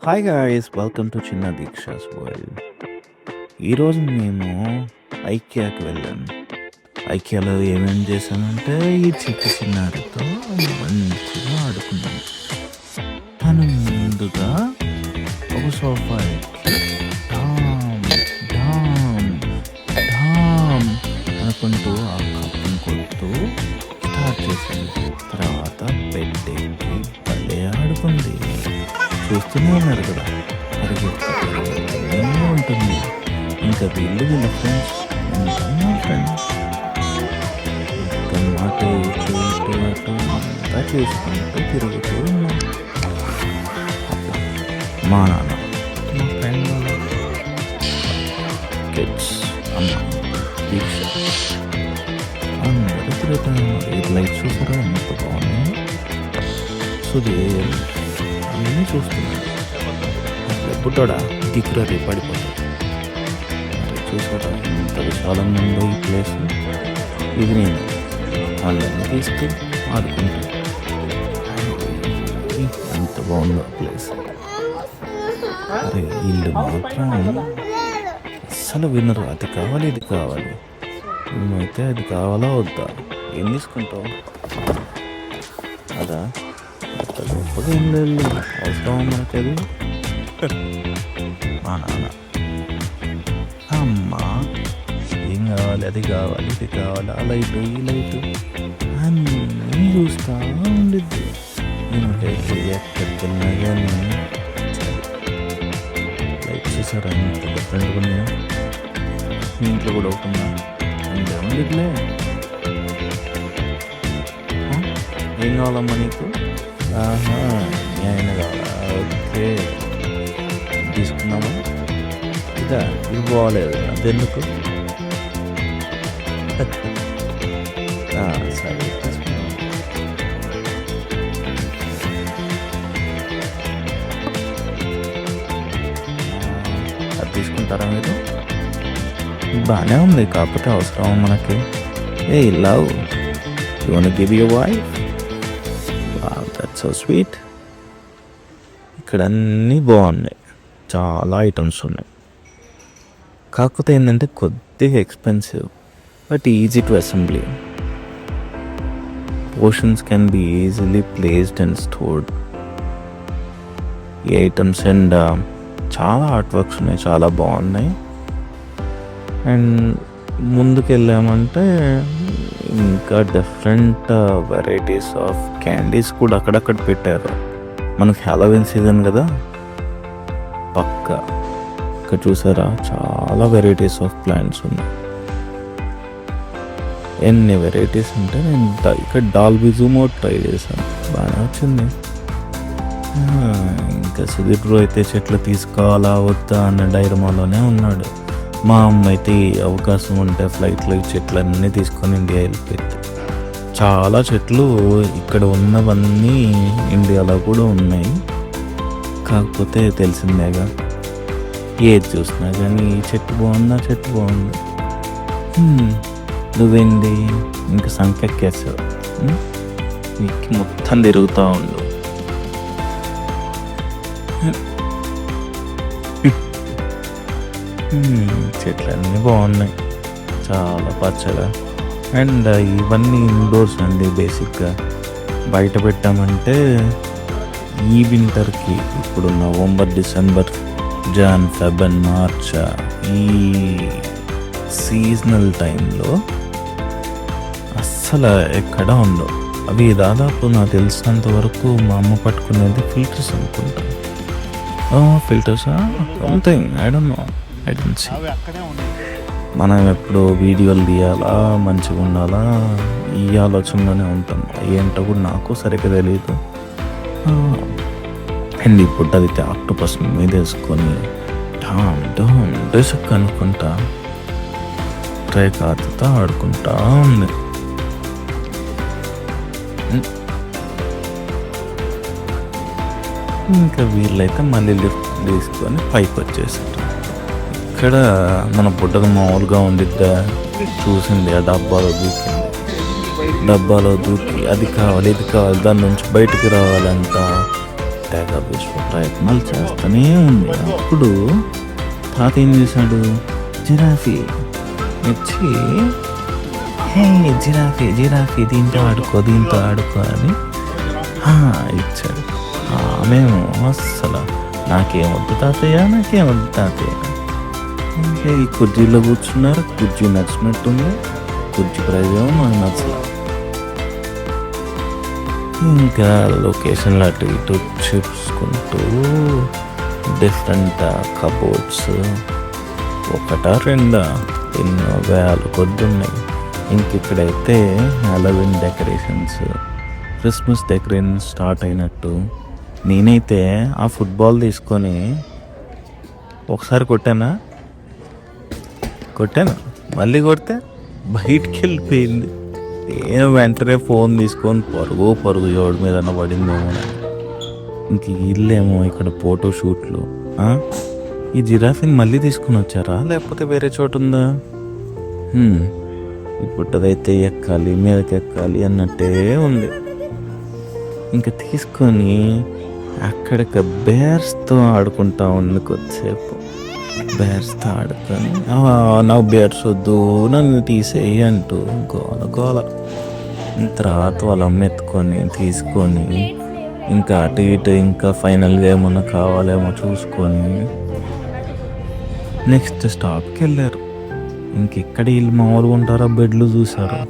Hi guys, welcome to చిన్న దీక్షాస్ world. ఈరోజు మేము ఐకియాకి వెళ్ళాను. ఐకియాలో ఏమేమి చేశానంటే ఈ చిన్నారితో మంచిగా ఆడుకున్నాను. తను ముందుగా ఒక సోఫా ఎక్కి డామ్ డామ్ డామ్ అనుకుంటూ ఆ కప్పును కొడుతూ స్టార్ట్ చేసింది. తర్వాత బెడ్ ఎక్కి భలే ఆడుకుంది. చూస్తూనే ఉన్నారు కదా, పరిగెత్తుతూనే ఉంటుంది. ఇంకా వీళ్ళ ఫ్రెండ్స్ ఫ్రెండ్స్ అటు ఇటు ఇటు అటు అంతా చేసుకుంటూ తిరుగుతూ ఉన్నాం. మా నాన్న, మా ఫ్రెండ్, కిడ్స్, అమ్మ, దీక్ష అందరూ తిరుగుతున్నాం. ఈ లైట్ చూసారా ఎంత బాగున్నాయి. సుధీర్ అన్నీ చూస్తున్నాడు. బుట్టోడా దిక్కురాది పడిపోతాడు. చూసారా ఎంత విశాలంగా ఉందో ఈ ప్లేస్. ఇది నేను వాళ్ళని తీస్తూ ఆడుకుంటాను. ఎంత బాగుందో ప్లేస్. అరే వీళ్ళు మాత్రం అస్సలు వినరు. అది కావాలి ఇది కావాలి. మేమైతే అది కావాలా వద్దా, ఏం తీసుకుంటావు అదా, అట్లా గొప్పగా ఏం లేదు. అవసరం మనకి అది. మా నాన్న, అమ్మ ఏం కావాలి, అది కావాలి, ఇది కావాలి, ఆ లైటు ఈ లైటు అన్నీ చూస్తూ ఉండిద్ది. నేను ఎక్కడికి వెళ్ళినా కానీ లైట్ చూసారా ఎంత డిఫరెంట్గా ఉన్నాయో. మీ ఇంట్లో కూడా అవుతుందా? ఇంకా ఉండిద్దిలే. ఏం కావాలమ్మా నీకు? ఆహా, ఆయన కావాలా? ఓకే, తీసుకున్నామా? ఇదా, ఇది బాగాలేదు, అదెందుకు? సరే తీసుకున్నాం. అది తీసుకుంటారా మీరు? బాగానే ఉంది, కాకపోతే అవసరం మనకి. Hey love, you want give your wife? Wow, that's so sweet. ఇక్కడ అన్నీ బాగున్నాయి, చాలా ఐటమ్స్ ఉన్నాయి. కాకపోతే ఏంటంటే కొద్దిగా expensive, but easy to assembly. Portions can be easily placed and stored. ఈ ఐటమ్స్ అండ్ చాలా ఆర్ట్ వర్క్స్ ఉన్నాయి, చాలా బాగున్నాయి. అండ్ ముందుకు వెళ్ళామంటే ఇంకా డిఫరెంట్ వెరైటీస్ ఆఫ్ క్యాండీస్ కూడా అక్కడక్కడ పెట్టారు. మనకు హ్యాలోవీన్ సీజన్ కదా, పక్కా. ఇక్కడ చూసారా చాలా వెరైటీస్ ఆఫ్ ప్లాంట్స్ ఉన్నాయి. ఎన్ని వెరైటీస్ ఉంటే నేను ఇక్కడ డాల్బీ జూమ్ అవుట్ ట్రై చేశాను, బాగానే వచ్చింది. ఇంకా సుధీర్ బ్రో అయితే చెట్లు తీసుకోవాలా వద్దా అన్న డైరమాలోనే ఉన్నాడు. మా అమ్మ అయితే అవకాశం ఉంటే ఫ్లైట్లో ఈ చెట్లన్నీ తీసుకొని ఇండియా వెళ్ళిపోయింది. చాలా చెట్లు ఇక్కడ ఉన్నవన్నీ ఇండియాలో కూడా ఉన్నాయి. కాకపోతే తెలిసిందేగా, ఏది చూసినా కానీ ఈ చెట్టు బాగుందా, చెట్టు బాగుంది. నువ్వేంటి ఇంకా సంకెక్కేసావు, మీకు మొత్తం తిరుగుతూ ఉండు. చెట్లన్నీ బాగున్నాయి, చాలా పచ్చగా. అండ్ ఇవన్నీ ఇండోర్స్ అండి. బేసిక్గా బయట పెట్టామంటే ఈ వింటర్కి, ఇప్పుడు November, December, Jan, Feb and March, ఈ సీజనల్ టైంలో అస్సలు ఎక్కడ ఉండవు. అవి దాదాపు నాకు తెలిసినంత వరకు మా అమ్మ పట్టుకునేది ఫిల్టర్స్ అనుకుంటా. ఫిల్టర్సా something, I don't know, I don't see. మనం ఎప్పుడు వీడియోలు తీయాలా, మంచిగా ఉండాలా, ఈ ఆలోచనలోనే ఉంటాం. ఏంటో కూడా నాకు సరిగ్గా తెలియదు. అండ్ ఇప్పుడు అది ఆక్టోపస్ మీద వేసుకొని డామ్ డామ్ డెసక్ అనుకుంటా ట్రై కాదుతో ఆడుకుంటా ఉంది. ఇంకా వీళ్ళైతే మళ్ళీ లిఫ్ట్ తీసుకొని పైకి వచ్చేసారు. ఇక్కడ మన బుడ్డగా మామూలుగా ఉండిద్దా, చూసింది ఆ డబ్బాలో దూకింది. డబ్బాలో దూకి అది కావాలి ఇది కావాలి, దాని నుంచి బయటకు రావాలంట. తెగ విశ్వ ప్రయత్నాలు చేస్తూనే ఉంది. అప్పుడు తాత ఏం చేశాడు, జిరాఫీ వచ్చి హే జిరాఫీ జిరాఫీ దీంతో ఆడుకో అని ఇచ్చాడు. ఆమెమో అస్సలు నాకేమొద్దు తాతయ్య ఇంకా ఈ కుర్చీలో కూర్చున్నారు. కుర్చీ నచ్చినట్టుంది, కుర్చీ ప్రైజ్ ఏమో నాకు నచ్చలేదు. ఇంకా లొకేషన్లు అటు ఇటు చూసుకుంటూ డిఫరెంట్ కబోర్డ్స్ ఒకటా రెండా ఎన్నో వేల కొద్ది ఉన్నాయి. ఇంక ఇక్కడైతే Halloween decorations, Christmas decoration start అయినట్టు. నేనైతే ఆ ఫుట్బాల్ తీసుకొని ఒకసారి కొట్టాను, మళ్ళీ కొడితే బయటికి వెళ్ళిపోయింది. నేను వెంటనే ఫోన్ తీసుకొని పరుగు ఎవడి మీద పడిందేమో. ఇంక ఇల్లేమో ఇక్కడ ఫోటో షూట్లు. ఈ జిరాఫీని మళ్ళీ తీసుకుని వచ్చారా లేకపోతే వేరే చోటు ఉందా? ఇప్పుడు అదైతే ఎక్కాలి, మీదకి ఎక్కాలి అన్నట్టే ఉంది. ఇంకా తీసుకొని అక్కడికి బేర్స్తో ఆడుకుంటా ఉంది కొద్దిసేపు. బేర్స్తో ఆడుకొని నాకు బేర్స్ వద్దు నన్ను తీసేయి అంటూ గోల. తర్వాత వాళ్ళ అమ్మ ఎత్తుకొని తీసుకొని ఇంకా అటు ఇటు ఇంకా ఫైనల్గా ఏమన్నా కావాలేమో చూసుకొని నెక్స్ట్ స్టాప్కి వెళ్ళారు. ఇంకెక్కడ వీళ్ళు మామూలుగా ఉంటారో బెడ్లు చూసారు,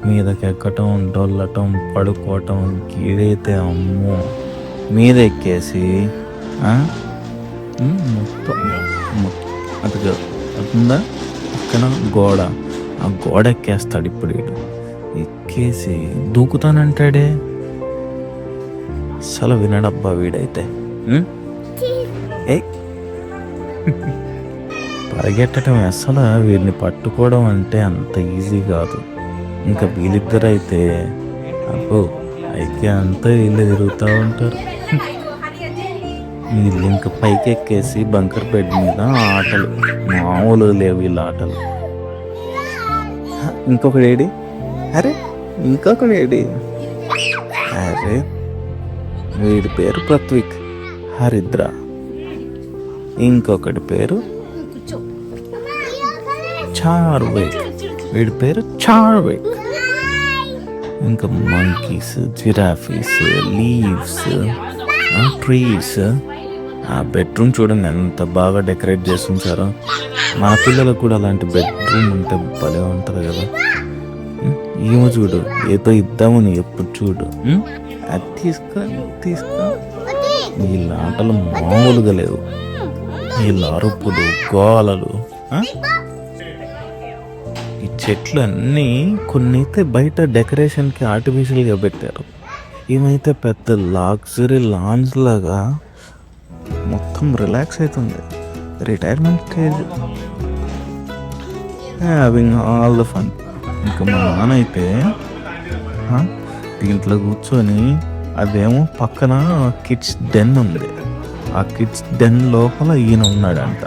మీదకి ఎక్కటం, డొల్లటం, పడుకోవటం. కీడైతే అమ్మో మీద ఎక్కేసి మొత్తం అటుందా పక్కన గోడ, ఆ గోడ ఎక్కేస్తాడు. ఇప్పుడు ఎక్కేసి దూకుతానంటాడే. అసలు వినడబ్బా వీడైతే. పరిగెట్టడం అసలు వీడిని పట్టుకోవడం అంటే అంత ఈజీ కాదు. ఇంకా వీళ్ళిద్దరు అయితే పైకి అంతా వీళ్ళు తిరుగుతూ ఉంటారు. వీళ్ళు ఇంకా పైకి ఎక్కేసి బంకర్ బెడ్ మీద ఆటలు మామూలు లేవు వీళ్ళ ఆటలు. ఇంకొకడేడి అరే వీడి పేరు పృథ్విక్, హరిద్ర. ఇంకొకటి పేరు చార్విక్, వీడి పేరు చార్విక్. ఇంకా మంకీస్, జిరాఫీస్, లీవ్స్, ట్రీస్. ఆ బెడ్రూమ్ చూడండి ఎంత బాగా డెకరేట్ చేసి ఉంచారో. మా పిల్లలకు కూడా అలాంటి బెడ్రూమ్ ఉంటే భలే ఉంటుంది కదా. ఏమో చూడు, ఏదో ఇద్దామని ఎప్పుడు చూడు. అది తీసుకో. వీళ్ళ ఆటలు మామూలుగా లేవు. వీళ్ళ అరుపులు, గోలలు. ఈ చెట్లు అన్నీ కొన్ని అయితే బయట డెకరేషన్కి ఆర్టిఫిషియల్గా పెట్టారు. ఏమైతే పెద్ద లగ్జరీ లాంజ్ లాగా మొత్తం రిలాక్స్ అవుతుంది. Retirement stage, having all the fun. ఇంకా మా నాన్న అయితే దీంట్లో కూర్చొని, అదేమో పక్కన కిడ్స్ డెన్ ఉంది, ఆ కిడ్స్ డెన్ లోపల ఈయన ఉన్నాడంట.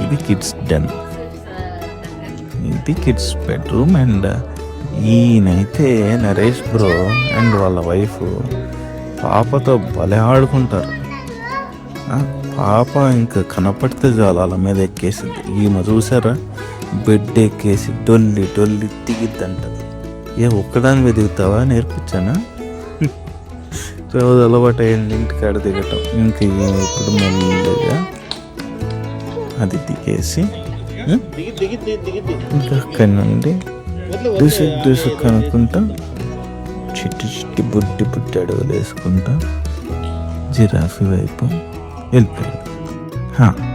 ఇది కిడ్స్ డెన్, ఇది కిడ్స్ బెడ్రూమ్. అండ్ ఈయనైతే నరేష్ బ్రో అండ్ వాళ్ళ వైఫ్ పాపతో భలే ఆడుకుంటారు. పాప ఇంకా కనపడితే చాలు వాళ్ళ మీద ఎక్కేసింది. ఈమె చూసారా, బెడ్ ఎక్కేసి డొల్లి దిగిద్దంట. ఒక్కదాని మీద దిగుతావా, నేర్పించానా? రోజు అలవాటు అయ్యింది ఇంటికాడ దిగటం. ఇంకా ఇప్పుడు మెల్లగా అది దిగేసి ఇంకా అక్కడి నుండి దూసుకు కనుక్కుంటా చిట్టి బుట్టి అడుగులు వేసుకుంటా జిరాఫీ వైపు వెళ్ళిపోయాడు.